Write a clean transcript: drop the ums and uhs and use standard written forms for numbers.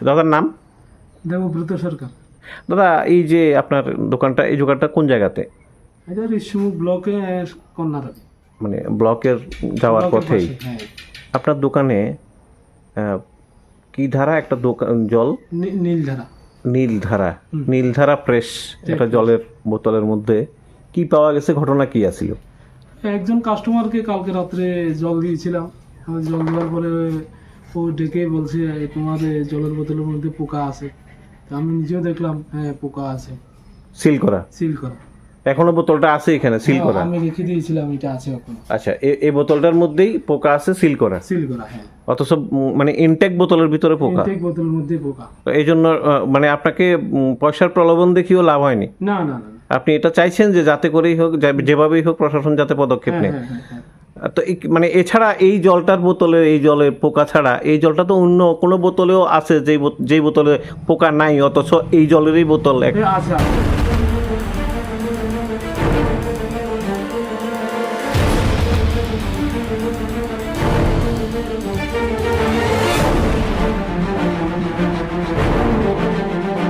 দাদার নাম? দেবব্রত সরকার। দাদা এই যে আপনার দোকানটা, এই দোকানটা কোন জায়গাতে? এটা ঋষিমুখ ব্লকে কন্যারবি মানে ব্লকের যাওয়ার পথেই হ্যাঁ। আপনার দোকানে কি ধারা একটা দোকান জল? নীলধারা। নীলধারা। নীলধারা ফ্রেশ একটা জলের বোতলের মধ্যে কি পাওয়া গেছে, ঘটনা কি আছিল? একজন কাস্টমারকে কালকে রাত্রে জল দিয়েছিলাম। আমি জল দেওয়ার পরে ও ডেকে বলছে তোমার এই জলের বোতলের মধ্যে পোকা আছে। তো আমি নিজেও দেখলাম হ্যাঁ পোকা আছে। সিল করা? সিল করা। এখনো বোতলটা আছে এখানে সিল হ্যাঁ, করা? আমি রেখে দিয়েছিলাম, এটা আছে এখনো। আচ্ছা, এই বোতলটার মধ্যেই পোকা আছে, সিল করা? সিল করা, হ্যাঁ। অথচ মানে ইনটেক বোতলের ভিতরে পোকা? ইনটেক বোতলের মধ্যে পোকা। তো এই জন্য মানে আপনাকে পয়সার প্রলোভন দেখিয়েও লাভ হয়নি? না না না। আপনি এটা চাইছেন যে যাতে করেই হোক, যেভাবেই হোক, প্রশাসন যাতে পদক্ষেপ হ্যাঁ নেয়। হ্যাঁ হ্যাঁ হ্যাঁ। তো মানে এছাড়া এই জলটার বোতলে, এই জলের পোকা ছাড়া এই জলটা তো অন্য কোনো বোতলেও আছে যেই বোতলে পোকা নাই, অথচ এই জলেরই বোতল আছে আছে।